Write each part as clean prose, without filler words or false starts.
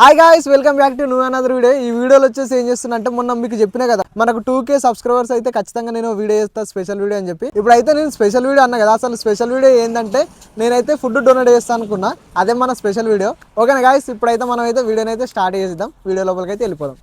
Hi guys, welcome back to new another video. ఈ వీడియోలో వచ్చేసి ఏం చేస్తున్నా అంటే మొన్న మీకు చెప్పినా కదా మనకు 2K సబ్స్క్రైబర్స్ అయితే ఖచ్చితంగా నేను వీడియో చేస్తాను, స్పెషల్ వీడియో అని చెప్పి. ఇప్పుడైతే నేను స్పెషల్ వీడియో అన్నా కదా, అసలు స్పెషల్ వీడియో ఏంటంటే నేనైతే ఫుడ్ డొనేట్ చేస్తాను అనుకున్నా. అదే మన స్పెషల్ వీడియో. ఓకేనా గాయ్స్, ఇప్పుడైతే మనం అయితే వీడియోని అయితే స్టార్ట్ చేద్దాం. వీడియో లోపలికి అయితే వెళ్ళిపోదాం.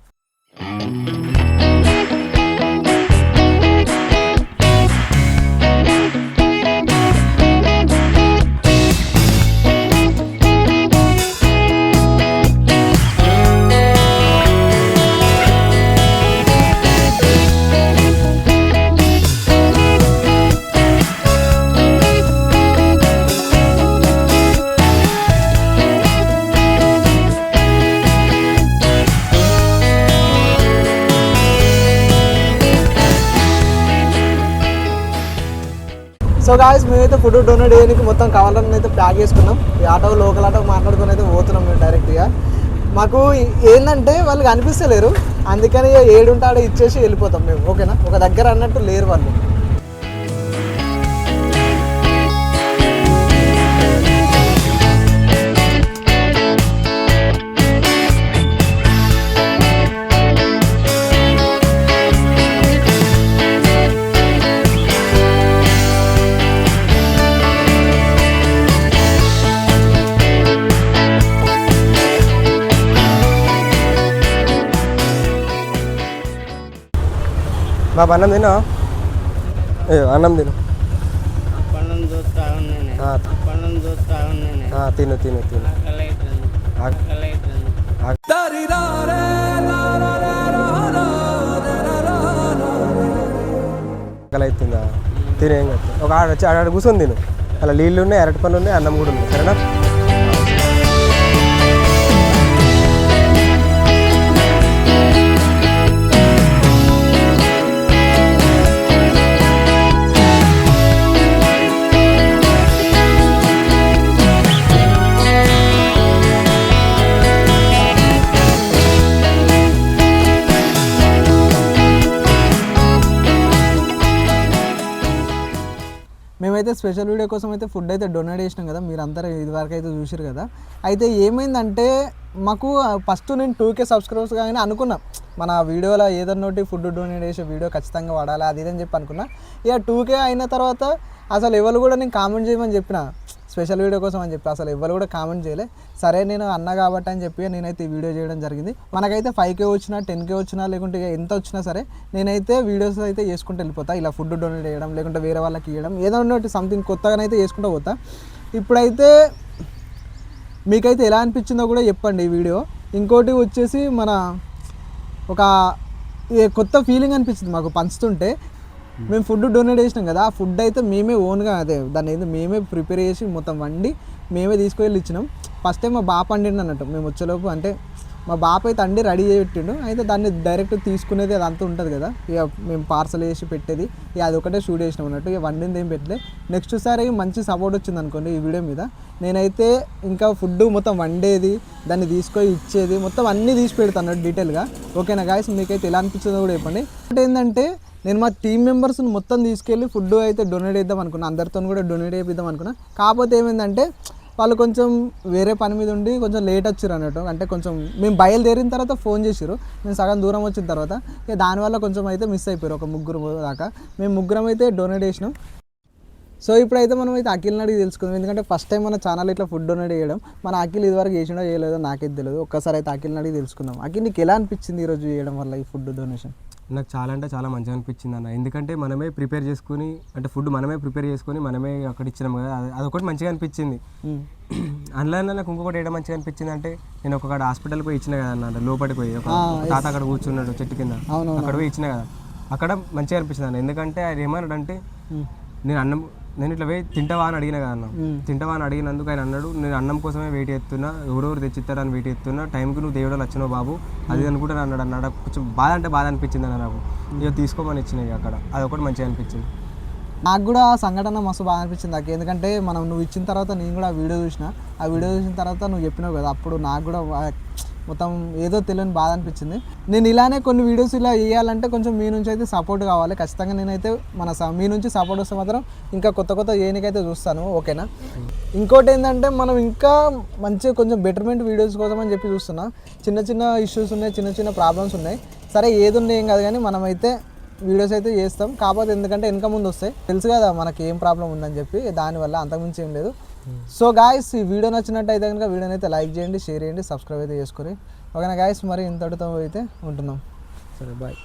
సో గాయస్, మేమైతే ఫుడ్ డొనేట్ చేయడానికి మొత్తం కావాలని అయితే ప్యాక్ చేసుకున్నాం. ఈ ఆటో లోకల్ ఆటో మాట్లాడుకొని అయితే పోతున్నాం మేము డైరెక్ట్గా. మాకు ఏంటంటే వాళ్ళు కనిపిస్తలేరు, అందుకని ఏడుంటే ఆడ ఇచ్చేసి వెళ్ళిపోతాం మేము. ఓకేనా, ఒక దగ్గర అన్నట్టు లేరు వాళ్ళు. బాబు అన్నం తినా, అన్నం తిను, తిను తిను తిను. అవుతుందా? తినేం కదా, ఒక ఆడ కూర్చొని తిను. అలా నీళ్ళు ఉన్నాయి, అరటి పనులు ఉన్నాయి, అన్నం కూడా ఉంది. సరేనా? మేమైతే స్పెషల్ వీడియో కోసం అయితే ఫుడ్ అయితే డొనేట్ చేసినాం కదా, మీరు అందరూ ఇదివరకు అయితే చూసారు కదా. అయితే ఏమైందంటే మాకు ఫస్ట్ నేను 2K సబ్స్క్రైబర్స్ కానీ అనుకున్నా, మన వీడియోలో ఏదన్నా ఒకటి ఫుడ్ డొనేట్ చేసే వీడియో ఖచ్చితంగా వాడాలి అది ఇదని చెప్పి అనుకున్నా. ఇక 2K అయిన తర్వాత అసలు ఎవరు కూడా నేను కామెంట్ చేయమని చెప్పిన స్పెషల్ వీడియో కోసం అని చెప్పి, అసలు ఎవరు కూడా కామెంట్ చేయలే. సరే నేను అన్నా కాబట్టి అని చెప్పి నేనైతే ఈ వీడియో చేయడం జరిగింది. మనకైతే 5K వచ్చినా 10K వచ్చినా లేకుంటే ఎంత వచ్చినా సరే నేనైతే వీడియోస్ అయితే చేసుకుంటూ వెళ్ళిపోతా. ఇలా ఫుడ్ డొనేట్ చేయడం లేకుంటే వేరే వాళ్ళకి ఇవ్వడం ఏదో ఒకటి సంథింగ్ కొత్తగానైతే చేసుకుంటూ పోతా. ఇప్పుడైతే మీకైతే ఎలా అనిపించిందో కూడా చెప్పండి ఈ వీడియో. ఇంకోటి వచ్చేసి మన ఒక కొత్త ఫీలింగ్ అనిపించింది మాకు పంచుతుంటే. మేము ఫుడ్ డొనేట్ చేసినాం కదా, ఆ ఫుడ్ అయితే మేమే ఓన్గా దాన్ని అయితే మేమే ప్రిపేర్ చేసి మొత్తం వండి మేమే తీసుకువెళ్ళి ఇచ్చినాం. ఫస్ట్ టైం మా బాప వండిండు అన్నట్టు. మేము వచ్చేలోపు అంటే మా బాప అయితే అండి రెడీ చేసి పెట్టిండు. అయితే దాన్ని డైరెక్ట్ తీసుకునేది అదంతా ఉంటుంది కదా, ఇక మేము పార్సల్ చేసి పెట్టేది ఇక అది ఒకటే షూట్ చేసినాం అన్నట్టు. ఇక వండింది ఏం పెట్టలే. నెక్స్ట్ సారి మంచి సపోర్ట్ వచ్చింది అనుకోండి ఈ వీడియో మీద, నేనైతే ఇంకా ఫుడ్ మొత్తం వండేది దాన్ని తీసుకొని ఇచ్చేది మొత్తం అన్నీ తీసి పెడతాను అన్నట్టు డీటెయిల్గా. ఓకేనా గాయస్, మీకైతే ఎలా అనిపించిందో కూడా చెప్పండి. అంటే ఏంటంటే నేను మా టీం మెంబర్స్ని మొత్తం తీసుకెళ్ళి ఫుడ్ అయితే డొనేట్ చేద్దాం అనుకున్నా, అందరితో కూడా డొనేట్ చేద్దాం అనుకున్నా. కాకపోతే ఏమైందంటే వాళ్ళు కొంచెం వేరే పని మీద ఉండి కొంచెం లేట్ వచ్చారు అన్నట్టు. అంటే కొంచెం మేము బయలుదేరిన తర్వాత ఫోన్ చేసారు, మేము సగం దూరం వచ్చిన తర్వాత. ఇక దానివల్ల కొంచెం అయితే మిస్ అయిపోయారు, ఒక ముగ్గురు దాకా. మేము ముగ్గురం అయితే డొనేట్ చేసినాం. సో ఇప్పుడైతే మనం అయితే అఖిల్ని అడిగి తెలుసుకుందాం, ఎందుకంటే ఫస్ట్ టైం మన ఛానల్ ఇట్లా ఫుడ్ డొనేట్ చేయడం. మన అఖిల్ ఇదివరకు చేసినా చేయలేదో నాకైతే తెలియదు. ఒక్కసారి అయితే అఖిల్ని అడిగి తెలుసుకుందాం. అఖిల్, నీకు ఎలా అనిపించింది ఈరోజు చేయడం వల్ల ఈ ఫుడ్ డొనేషన్? నాకు చాలా అంటే చాలా మంచిగా అనిపించింది అన్న. ఎందుకంటే మనమే ప్రిపేర్ చేసుకుని, అంటే ఫుడ్ మనమే ప్రిపేర్ చేసుకొని మనమే అక్కడ ఇచ్చినాం కదా, అదొకటి మంచిగా అనిపించింది. అందులో నాకు ఇంకొకటి ఏడా మంచిగా అనిపించింది అంటే, నేను ఒక హాస్పిటల్కి పోయి ఇచ్చిన కదా అన్న, లోపలికి పోయి ఒక తాత అక్కడ కూర్చున్నాడు చెట్టు కింద, అక్కడ పోయి ఇచ్చిన కదా, అక్కడ మంచిగా అనిపించింది అన్న. ఎందుకంటే ఆయన ఏమన్నాడు అంటే, నేను ఇట్లా పోయి తింటావా అని అడిగిన కదా అన్న. తింటావా అని అడిగినందుకు ఆయన అన్నాడు, నేను అన్నం కోసమే వెయిట్ చేస్తున్నా, ఎవరెవరు తెచ్చిస్తారని వెయిట్ చేస్తున్నా, టైంకి నువ్వు దేవుడు వచ్చినావు బాబు అది అనుకుంటాను అన్నాడు. కొంచెం బాధ అనిపించింది అన్న నాకు. ఇక తీసుకోమని ఇచ్చినాయి అక్కడ, అదొకటి మంచిగా అనిపించింది. నాకు కూడా ఆ సంఘటన మస్తు బాగా అనిపించింది నాకు. ఎందుకంటే నువ్వు ఇచ్చిన తర్వాత నేను కూడా ఆ వీడియో చూసిన తర్వాత నువ్వు చెప్పినావు కదా, అప్పుడు నాకు కూడా మొత్తం ఏదో తెలియని బాధ అనిపించింది. నేను ఇలానే కొన్ని వీడియోస్ ఇలా వేయాలంటే కొంచెం మీ నుంచి అయితే సపోర్ట్ కావాలి ఖచ్చితంగా. నేనైతే మీ నుంచి సపోర్ట్ వస్తే మాత్రం ఇంకా కొత్త కొత్త చేయనికైతే చూస్తాను, ఓకేనా. ఇంకోటి ఏంటంటే మనం ఇంకా మంచిగా కొంచెం బెటర్మెంట్ వీడియోస్ కోసం అని చెప్పి చూస్తున్నా. చిన్న చిన్న ఇష్యూస్ ఉన్నాయి, చిన్న చిన్న ప్రాబ్లమ్స్ ఉన్నాయి. సరే ఏది ఉన్నాయి ఏం కాదు కానీ మనమైతే వీడియోస్ అయితే చేస్తాం. కాకపోతే ఎందుకంటే వెనక ముందు వస్తాయి, తెలుసు కదా మనకి ఏం ప్రాబ్లం ఉందని చెప్పి, దానివల్ల అంతకుమించి ఏం లేదు. సో గాయస్, ఈ వీడియో నచ్చినట్టయితే కనుక వీడియోని అయితే లైక్ చేయండి, షేర్ చేయండి, సబ్స్క్రైబ్ అయితే చేసుకొని. ఓకేనా గాయస్, మరి ఇంతటితో అయితే ఉంటున్నాం. సరే బాయ్.